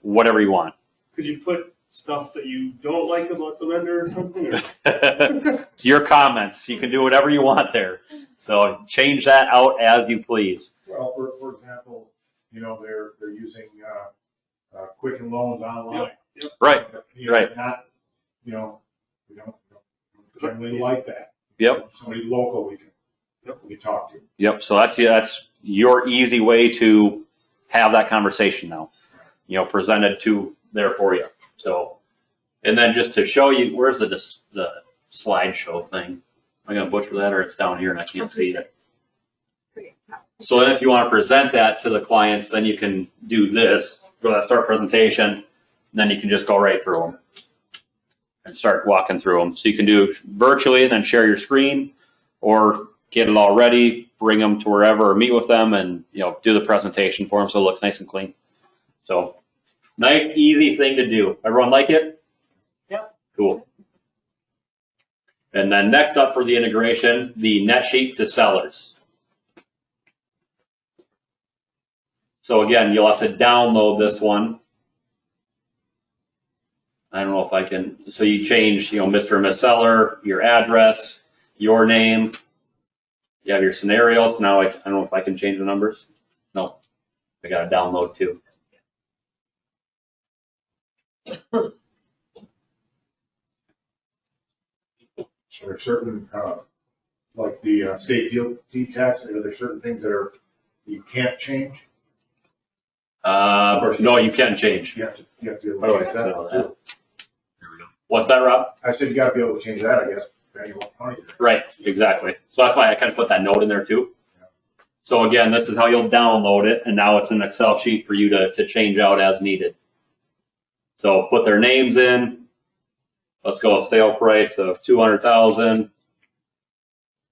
whatever you want. Could you put stuff that you don't like about the lender or something? Or? It's your comments. You can do whatever you want there. So change that out as you please. Well, for example, they're using Quicken Loans online. Yep. Right. Right. Not, we don't generally like that. Yep. Somebody local we can talk to. Yep. So that's your easy way to have that conversation now. Presented to there for you. So, and then just to show you, where's the slideshow thing? Am I going to butcher that, or it's down here and I can't see it? So then if you want to present that to the clients, then you can do this, go to that start presentation, and then you can just go right through them and start walking through them. So you can do virtually and then share your screen, or get it all ready, bring them to wherever, or meet with them and, do the presentation for them so it looks nice and clean. So nice, easy thing to do. Everyone like it? Yep. Cool. And then next up for the integration, the net sheet to sellers. So again, you'll have to download this one. I don't know if I can. So you change, Mr. and Miss Seller, your address, your name. You have your scenarios. Now I don't know if I can change the numbers. No, I got to download too. So there's certain, like the state deed tax, are there certain things that you can't change? No, you can change. You have to How do change I that. tell that? There we go. What's that, Rob? I said you got to be able to change that, I guess. Right, exactly. So that's why I kind of put that note in there too. So again, this is how you'll download it, and now it's an Excel sheet for you to change out as needed. So put their names in. Let's go sale price of $200,000.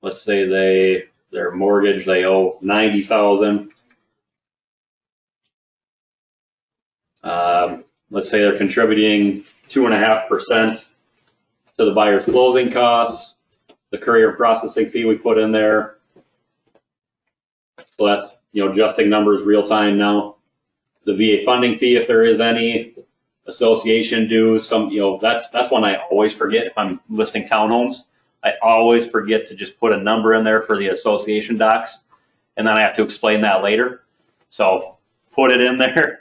Let's say their mortgage they owe $90,000. Let's say they're contributing 2.5% to the buyer's closing costs. The courier processing fee we put in there. So that's adjusting numbers real time now. The VA funding fee, if there is any. Association dues, that's one I always forget if I'm listing townhomes. I always forget to just put a number in there for the association docs, and then I have to explain that later. So put it in there.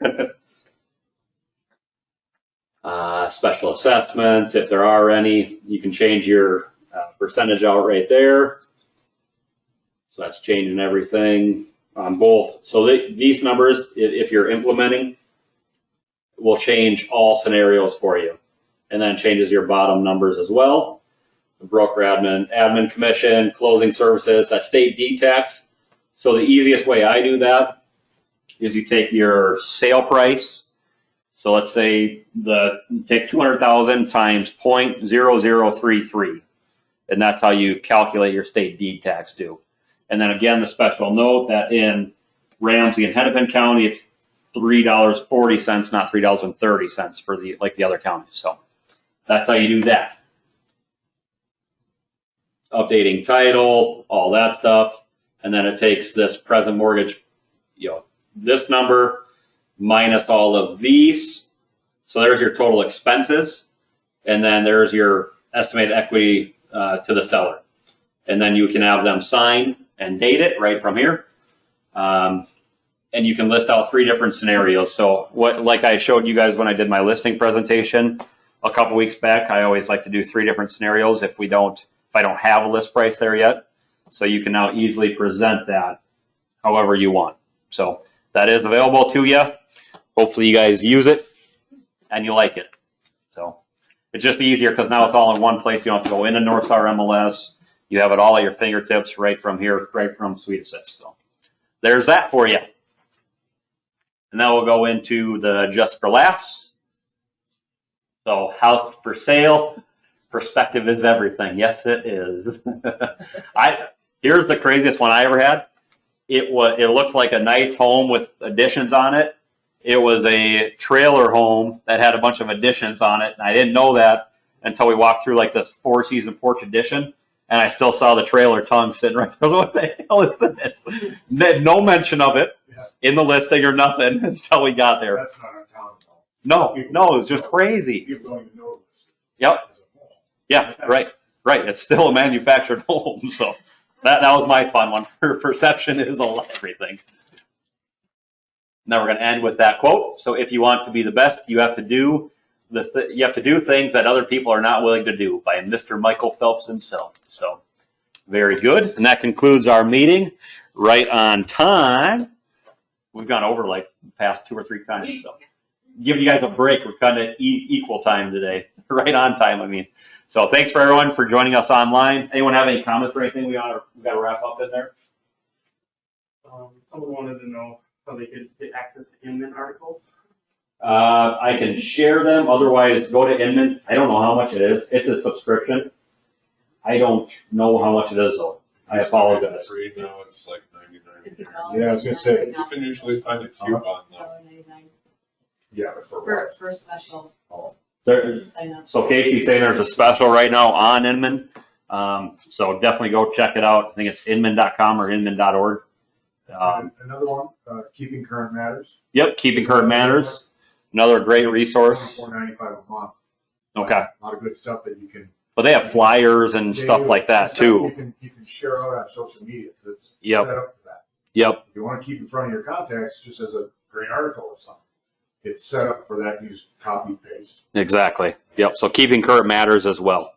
Special assessments, if there are any, you can change your percentage out right there. So that's changing everything on both. So these numbers, if you're implementing, will change all scenarios for you, and then changes your bottom numbers as well. The broker admin commission, closing services, that state deed tax. So the easiest way I do that is you take your sale price. So let's say take 200,000 times 0.0033, and that's how you calculate your state deed tax due. And then again, the special note that in Ramsey and Hennepin County, it's $3.40, not $3.30 for the other counties. So that's how you do that. Updating title, all that stuff. And then it takes this present mortgage, this number minus all of these. So there's your total expenses. And then there's your estimated equity to the seller. And then you can have them sign and date it right from here. And you can list out 3 different scenarios. So like I showed you guys when I did my listing presentation a couple weeks back, I always like to do 3 different scenarios if I don't have a list price there yet. So you can now easily present that however you want. So that is available to you. Hopefully you guys use it and you like it. So it's just easier because now it's all in one place. You don't have to go into Northstar MLS. You have it all at your fingertips right from here, right from Suite Assist. So there's that for you. And now we'll go into the Just for Laughs. So house for sale, perspective is everything. Yes, it is. Here's the craziest one I ever had. It looked like a nice home with additions on it. It was a trailer home that had a bunch of additions on it. And I didn't know that until we walked through like this 4-season porch addition. And I still saw the trailer tongue sitting right there. What the hell is this? No mention of it. in the listing or nothing until we got there. That's not uncommon. No, no, it was just crazy. People don't even know this. Yep. Yeah, right. It's still a manufactured home, so that was my fun one. Perception is everything. Now we're going to end with that quote. So if you want to be the best, you have to do things that other people are not willing to do, by Mr. Michael Phelps himself. So very good. And that concludes our meeting right on time. We've gone over like the past 2 or 3 times. So give you guys a break. We're kind of equal time today. Right on time, I mean. So thanks for everyone for joining us online. Anyone have any comments or anything we got to wrap up in there? Someone wanted to know how they could get access to Inman articles. I can share them. Otherwise, go to Inman. I don't know how much it is. It's a subscription. I don't know how much it is, though. I apologize. Free now, it's like 99. It's Yeah, I was gonna say. You can usually find a coupon though. Yeah, but for what? For special, There, to sign up. so Casey's saying there's a special right now on Inman. So definitely go check it out. I think it's inman.com or inman.org. Another one, Keeping Current Matters. Yep, Keeping Current Matters. Another great resource. $4.95 a month. Okay. A lot of good stuff that you can. But they have flyers and stuff like that too. You can share out on social media because it's Yep. set up for that. Yep. If you want to keep in front of your contacts, just as a great article or something, it's set up for that. You just copy paste. Exactly. Yep. So Keeping Current Matters as well.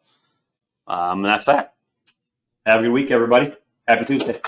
And that's that. Have a good week, everybody. Happy Tuesday.